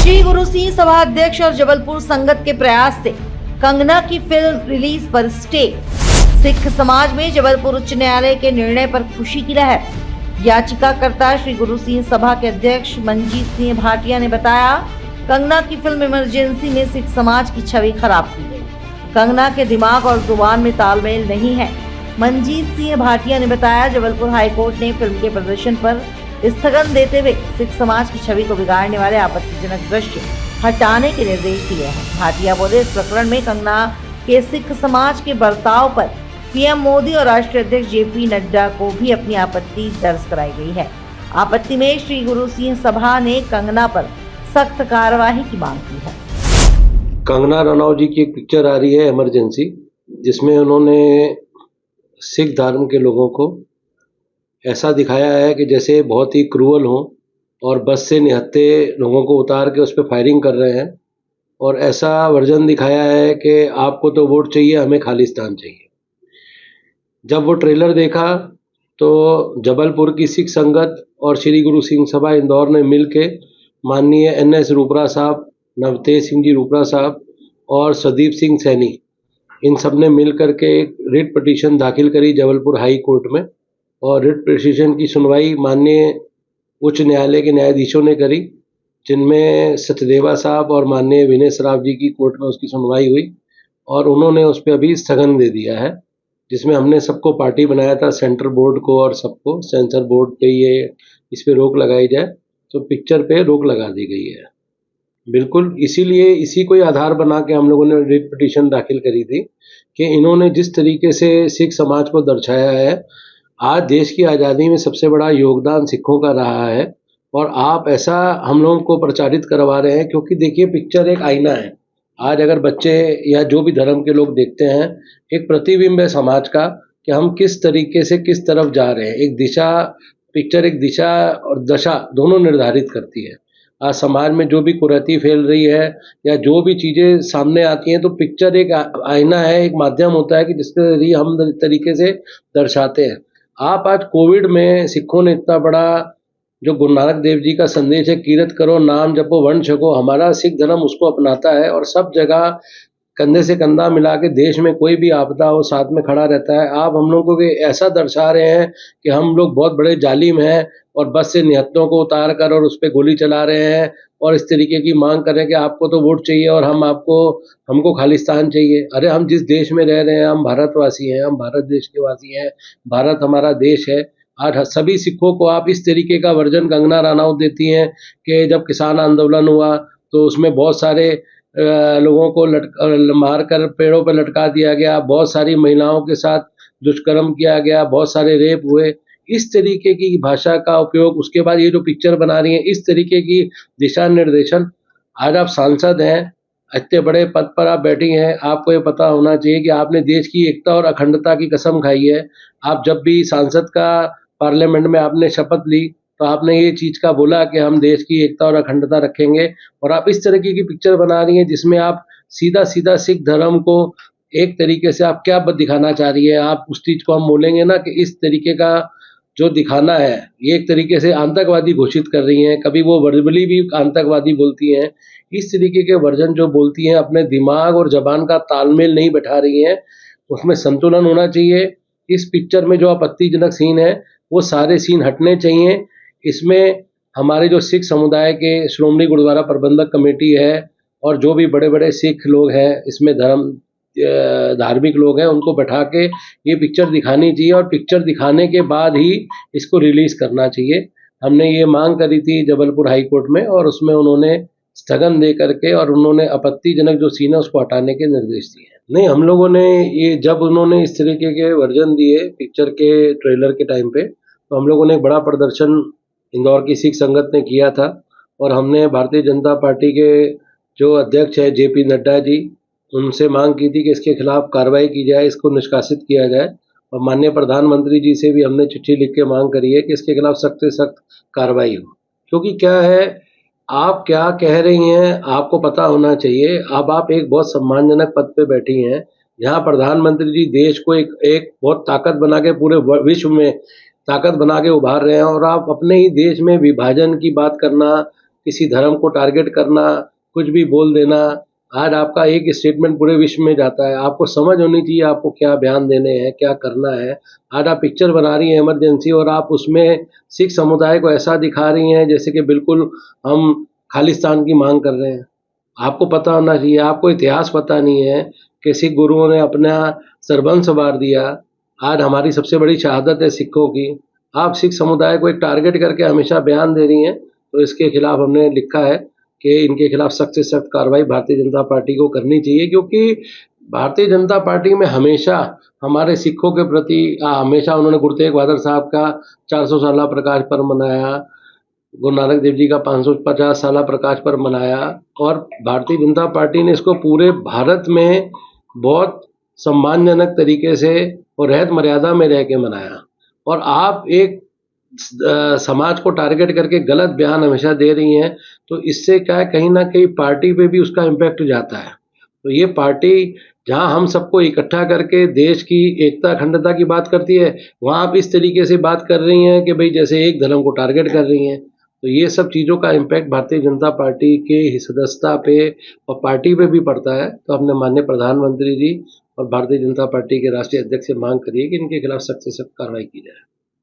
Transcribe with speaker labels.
Speaker 1: श्री गुरु सिंह सभा अध्यक्ष और जबलपुर संगत के प्रयास से कंगना की फिल्म रिलीज पर स्टे। सिख समाज में जबलपुर उच्च न्यायालय के निर्णय पर खुशी की लहर। याचिकाकर्ता श्री गुरु सिंह सभा के अध्यक्ष मंजीत सिंह भाटिया ने बताया, कंगना की फिल्म इमरजेंसी में सिख समाज की छवि खराब की गई। कंगना के दिमाग और जुबान में तालमेल नहीं है। मंजीत सिंह भाटिया ने बताया, जबलपुर हाईकोर्ट ने फिल्म के प्रदर्शन पर स्थगन देते हुए सिख समाज की छवि को बिगाड़ने वाले आपत्तिजनक दृश्य हटाने के निर्देश दिए हैं। भाटिया बोले, इस प्रकरण में कंगना के सिख समाज के बर्ताव पर पीएम मोदी और राष्ट्रीय अध्यक्ष जेपी नड्डा को भी अपनी आपत्ति दर्ज कराई गई है। आपत्ति में श्री गुरु सिंह सभा ने कंगना पर सख्त कार्रवाई की मांग की है।
Speaker 2: कंगना रनौत जी की एक पिक्चर आ रही है इमरजेंसी, जिसमें उन्होंने सिख धर्म के लोगों को ऐसा दिखाया है कि जैसे बहुत ही क्रूअल हो और बस से निहत्थे लोगों को उतार के उस पर फायरिंग कर रहे हैं। और ऐसा वर्जन दिखाया है कि आपको तो वोट चाहिए, हमें खालिस्तान चाहिए। जब वो ट्रेलर देखा तो जबलपुर की सिख संगत और श्री गुरु सिंह सभा इंदौर ने मिल के माननीय NS रूपरा साहब, नवतेज सिंह जी रूपरा साहब और सदीप सिंह सैनी, इन सब ने मिल करके एक रिट पिटीशन दाखिल करी जबलपुर हाई कोर्ट में। और रिट पिटीशन की सुनवाई माननीय उच्च न्यायालय के न्यायाधीशों ने करी, जिनमें सचदेवा साहब और माननीय विनय सराफ जी की कोर्ट में उसकी सुनवाई हुई। और उन्होंने उस पर अभी स्थगन दे दिया है, जिसमें हमने सबको पार्टी बनाया था, सेंटर बोर्ड को और सबको, सेंसर बोर्ड पे ये इस पर रोक लगाई जाए, तो पिक्चर पे रोक लगा दी गई है। बिल्कुल इसीलिए इसी को आधार बना के हम लोगों ने रिट पिटीशन दाखिल करी थी कि इन्होंने जिस तरीके से सिख समाज को दर्शाया है, आज देश की आज़ादी में सबसे बड़ा योगदान सिखों का रहा है, और आप ऐसा हम लोगों को प्रचारित करवा रहे हैं। क्योंकि देखिए, पिक्चर एक आईना है। आज अगर बच्चे या जो भी धर्म के लोग देखते हैं, एक प्रतिबिंब है समाज का कि हम किस तरीके से किस तरफ जा रहे हैं। एक दिशा, पिक्चर एक दिशा और दशा दोनों निर्धारित करती है। आज समाज में जो भी कुरीति फैल रही है या जो भी चीज़ें सामने आती हैं, तो पिक्चर एक आईना है, एक माध्यम होता है कि जिसके जरिए हम तरीके से दर्शाते हैं। आप आज कोविड में सिखों ने इतना बड़ा जो गुरु नानक देव जी का संदेश है, कीरत करो, नाम जपो, वंश छको, हमारा सिख धर्म उसको अपनाता है और सब जगह कंधे से कंधा मिला के देश में कोई भी आपदा हो साथ में खड़ा रहता है। आप हम लोगों को ऐसा दर्शा रहे हैं कि हम लोग बहुत बड़े जालिम हैं और बस से निहत्तों को उतार कर और उस पर गोली चला रहे हैं और इस तरीके की मांग कर रहे हैं कि आपको तो वोट चाहिए और हमको खालिस्तान चाहिए। अरे, हम जिस देश में रह रहे हैं, हम भारतवासी हैं, हम भारत देश के वासी हैं, भारत हमारा देश है। आज सभी सिखों को आप इस तरीके का वर्जन कंगना रनौत देती हैं कि जब किसान आंदोलन हुआ तो उसमें बहुत सारे लोगों को मार कर पेड़ों पर लटका दिया गया, बहुत सारी महिलाओं के साथ दुष्कर्म किया गया, बहुत सारे रेप हुए। इस तरीके की भाषा का उपयोग, उसके बाद ये जो पिक्चर बना रही है, इस तरीके की दिशा निर्देशन। आज आप सांसद हैं, इतने बड़े पद पर आप बैठी हैं, आपको ये पता होना चाहिए कि आपने देश की एकता और अखंडता की कसम खाई है। आप जब भी सांसद का पार्लियामेंट में आपने शपथ ली तो आपने ये चीज़ का बोला कि हम देश की एकता और अखंडता रखेंगे, और आप इस तरीके की पिक्चर बना रही हैं जिसमें आप सीधा सीधा सिख धर्म को एक तरीके से आप क्या दिखाना चाह रही है। आप उस चीज़ को हम बोलेंगे ना कि इस तरीके का जो दिखाना है, ये एक तरीके से आतंकवादी घोषित कर रही हैं। कभी वो वर्बली भी आतंकवादी बोलती हैं। इस तरीके के वर्जन जो बोलती हैं, अपने दिमाग और जबान का तालमेल नहीं बैठा रही हैं, उसमें संतुलन होना चाहिए। इस पिक्चर में जो आपत्तिजनक सीन है, वो सारे सीन हटने चाहिए। इसमें हमारे जो सिख समुदाय के श्रोमणी गुरुद्वारा प्रबंधक कमेटी है और जो भी बड़े बड़े सिख लोग हैं, इसमें धार्मिक लोग हैं, उनको बैठा के ये पिक्चर दिखानी चाहिए और पिक्चर दिखाने के बाद ही इसको रिलीज करना चाहिए। हमने ये मांग करी थी जबलपुर हाई कोर्ट में और उसमें उन्होंने स्थगन दे करके और उन्होंने आपत्तिजनक जो सीन है उसको हटाने के निर्देश दिए। नहीं, हम लोगों ने ये, जब उन्होंने इस तरीके के वर्जन दिए पिक्चर के ट्रेलर के टाइम पे, तो हम लोगों ने एक बड़ा प्रदर्शन इंदौर की सिख संगत ने किया था और हमने भारतीय जनता पार्टी के जो अध्यक्ष है जेपी नड्डा जी, उनसे मांग की थी कि इसके खिलाफ कार्रवाई की जाए, इसको निष्कासित किया जाए। और माननीय प्रधानमंत्री जी से भी हमने चिट्ठी लिख के मांग करी है कि इसके खिलाफ सख्त से सख्त कार्रवाई हो। क्योंकि क्या है, आप क्या कह रही हैं आपको पता होना चाहिए। अब आप एक बहुत सम्मानजनक पद पे बैठी हैं, यहाँ प्रधानमंत्री जी देश को एक बहुत ताकत बना के पूरे विश्व में ताकत बना के उभार रहे हैं, और आप अपने ही देश में विभाजन की बात करना किसी धर्म को टारगेट करना, कुछ भी बोल देना। आज आपका एक स्टेटमेंट पूरे विश्व में जाता है, आपको समझ होनी चाहिए आपको क्या बयान देने हैं, क्या करना है। आज आप पिक्चर बना रही हैं इमरजेंसी और आप उसमें सिख समुदाय को ऐसा दिखा रही हैं जैसे कि बिल्कुल हम खालिस्तान की मांग कर रहे हैं। आपको पता होना चाहिए, आपको इतिहास पता नहीं है कि सिख गुरुओं ने अपना सरबंस वार दिया। आज हमारी सबसे बड़ी शहादत है सिखों की। आप सिख समुदाय को एक टारगेट करके हमेशा बयान दे रही हैं, तो इसके खिलाफ हमने लिखा है कि इनके खिलाफ सख्त से सख्त कार्रवाई भारतीय जनता पार्टी को करनी चाहिए, क्योंकि भारतीय जनता पार्टी में हमेशा हमारे सिखों के प्रति हमेशा उन्होंने गुरु तेग बहादुर साहब का 400 साला प्रकाश पर्व मनाया, गुरु नानक देव जी का 550 साला प्रकाश पर्व मनाया, और भारतीय जनता पार्टी ने इसको पूरे भारत में बहुत सम्मानजनक तरीके से और रहत मर्यादा में रह के मनाया। और आप एक समाज को टारगेट करके गलत बयान हमेशा दे रही हैं, तो इससे क्या है, कहीं ना कहीं पार्टी पे भी उसका इम्पैक्ट जाता है। तो ये पार्टी जहां हम सबको इकट्ठा करके देश की एकता अखंडता की बात करती है, वहां आप इस तरीके से बात कर रही हैं कि भाई जैसे एक धर्म को टारगेट कर रही हैं। तो ये सब चीज़ों का इम्पैक्ट भारतीय जनता पार्टी के सदस्यता पे और पार्टी पे भी पड़ता है। तो हमने माननीय प्रधानमंत्री जी और भारतीय जनता पार्टी के राष्ट्रीय अध्यक्ष से मांग करी है कि इनके खिलाफ सख्त से सख्त कार्रवाई की जाए।